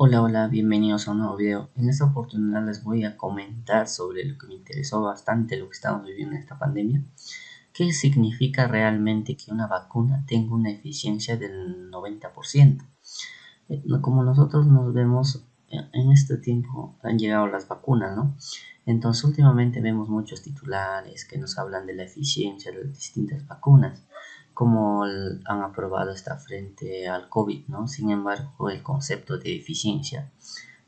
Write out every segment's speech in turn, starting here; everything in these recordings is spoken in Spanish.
Hola, bienvenidos a un nuevo video. En esta oportunidad les voy a comentar sobre lo que me interesó bastante, lo que estamos viviendo en esta pandemia. ¿Qué significa realmente que una vacuna tenga una eficiencia del 90%? Como nosotros nos vemos en este tiempo han llegado las vacunas, ¿no? Entonces últimamente vemos muchos titulares que nos hablan de la eficiencia de las distintas vacunas, como han aprobado esta frente al COVID, ¿no? Sin embargo, el concepto de eficiencia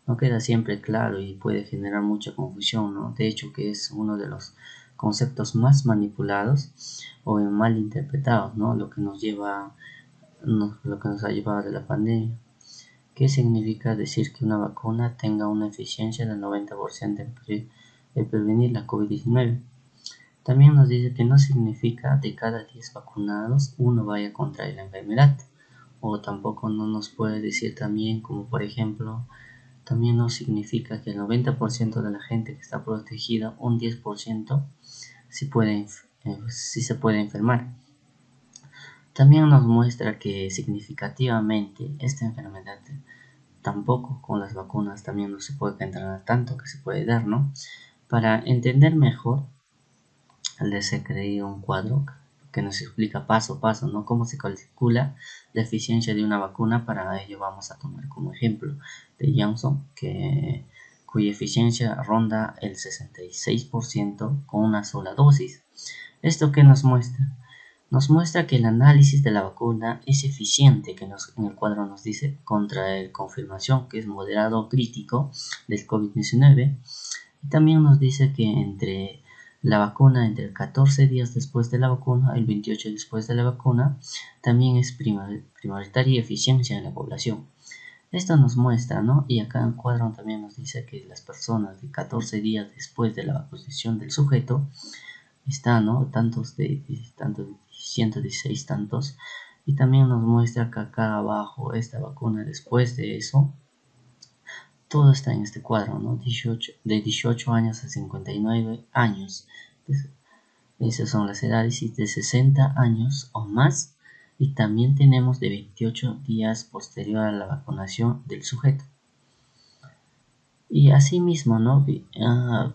no queda siempre claro y puede generar mucha confusión, ¿no? De hecho, que es uno de los conceptos más manipulados o mal interpretados, ¿no? Lo que nos ha llevado de la pandemia. ¿Qué significa decir que una vacuna tenga una eficiencia del 90% en prevenir la COVID-19? También nos dice que no significa de cada 10 vacunados uno vaya a contraer la enfermedad. O tampoco no nos puede decir también, como por ejemplo, también no significa que el 90% de la gente que está protegida, un 10% sí se puede enfermar. También nos muestra que significativamente esta enfermedad tampoco con las vacunas también no se puede controlar tanto que se puede dar, ¿no? Para entender mejor, les he creado un cuadro que nos explica paso a paso, ¿no? Cómo se calcula la eficiencia de una vacuna. Para ello vamos a tomar como ejemplo de Johnson, cuya eficiencia ronda el 66% con una sola dosis. ¿Esto qué nos muestra? Nos muestra que el análisis de la vacuna es eficiente, que en el cuadro nos dice contra el confirmación, que es moderado o crítico del COVID-19, y también nos dice que entre la vacuna, entre el 14 días después de la vacuna, el 28 después de la vacuna, también es prioritaria eficiencia en la población. Esto nos muestra, ¿no? Y acá en el cuadro también nos dice que las personas de 14 días después de la vacunación del sujeto está, ¿no? Tantos 116 tantos, y también nos muestra que acá abajo esta vacuna después de eso, todo está en este cuadro, ¿no? De 18 años a 59 años, esas son las edades, y de 60 años o más, y también tenemos de 28 días posterior a la vacunación del sujeto. Y asimismo, ¿no?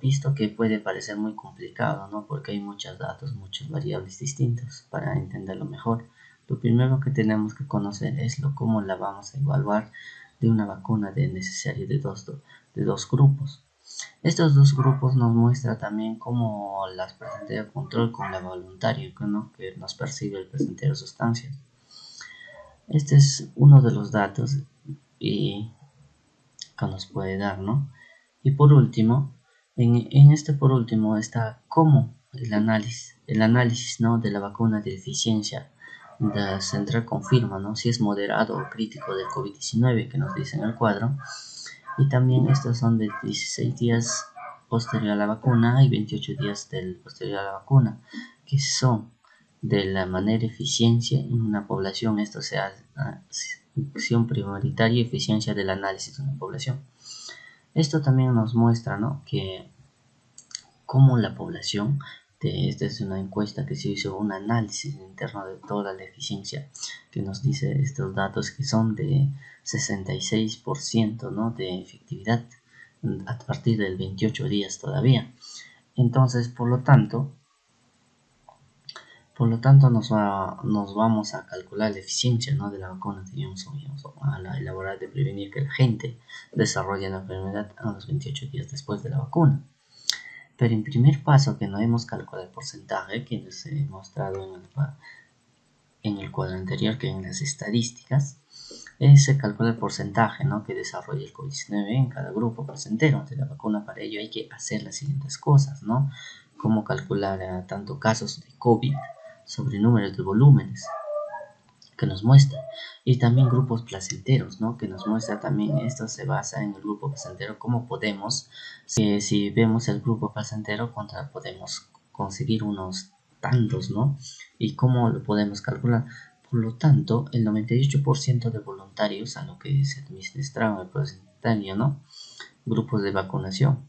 Visto que puede parecer muy complicado, ¿no? Porque hay muchos datos, muchas variables distintas para entenderlo mejor. Lo primero que tenemos que conocer es cómo la vamos a evaluar de una vacuna necesaria de dos grupos. Estos dos grupos nos muestran también cómo las presentaría de control con la voluntaria, ¿no? Que nos percibe el presentero de sustancias. Este es uno de los datos y que nos puede dar, ¿no? Y por último, en este por último está cómo el análisis, ¿no? De la vacuna de eficiencia de central confirma, ¿no? Si es moderado o crítico del COVID-19, que nos dice en el cuadro. Y también estos son de 16 días posterior a la vacuna y 28 días posterior a la vacuna, que son de la manera eficiencia en una población. Esto se hace acción prioritaria y eficiencia del análisis de una población. Esto también nos muestra, ¿no? Que como la población, esta es una encuesta que se hizo, un análisis interno de toda la eficiencia, que nos dice estos datos que son de 66%, ¿no? De efectividad a partir del 28 días todavía. Entonces, por lo tanto nos vamos a calcular la eficiencia, ¿no? De la vacuna a la elaborar de prevenir que la gente desarrolle la enfermedad a los 28 días después de la vacuna. Pero en primer paso, que no hemos calculado el porcentaje, que les he mostrado en el cuadro anterior, que en las estadísticas, se calcula el porcentaje, ¿no? Que desarrolla el COVID-19 en cada grupo placentero de la vacuna. Para ello hay que hacer las siguientes cosas, ¿no? Como calcular tanto casos de COVID sobre números de volúmenes que nos muestra, y también grupos placenteros, ¿no? Que nos muestra también, esto se basa en el grupo placentero, cómo podemos, si vemos el grupo placentero, podemos conseguir unos tantos, ¿no? Y cómo lo podemos calcular. Por lo tanto, el 98% de voluntarios a lo que se administraron el placentario, ¿no? Grupos de vacunación.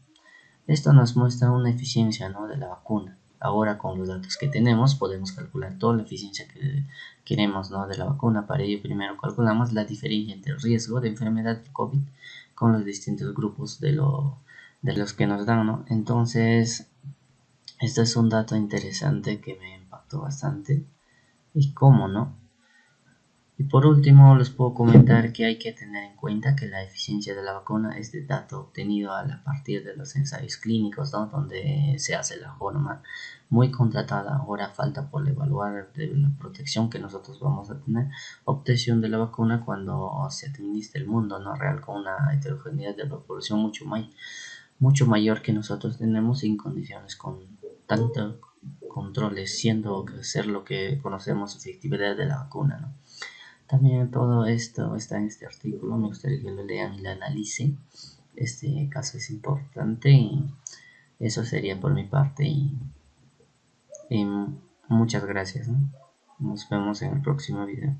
Esto nos muestra una eficiencia, ¿no? De la vacuna. ahora con los datos que tenemos podemos calcular toda la eficiencia que queremos, ¿no?, de la vacuna. Para ello primero calculamos la diferencia entre el riesgo de enfermedad de COVID con los distintos grupos de los que nos dan, ¿no? Entonces, este es un dato interesante que me impactó bastante. Y cómo no. Y por último, les puedo comentar que hay que tener en cuenta que la eficiencia de la vacuna es de dato obtenido a partir de los ensayos clínicos, ¿no?, donde se hace la forma muy contratada. Ahora falta por evaluar de la protección que nosotros vamos a tener, obtención de la vacuna cuando se administre el mundo no real con una heterogeneidad de la población mucho mayor que nosotros tenemos, en condiciones con tanto controles, siendo que ser lo que conocemos efectividad de la vacuna, ¿no? También todo esto está en este artículo, me gustaría que lo lean y lo analicen. Este caso es importante y eso sería por mi parte y muchas gracias, ¿no? Nos vemos en el próximo video.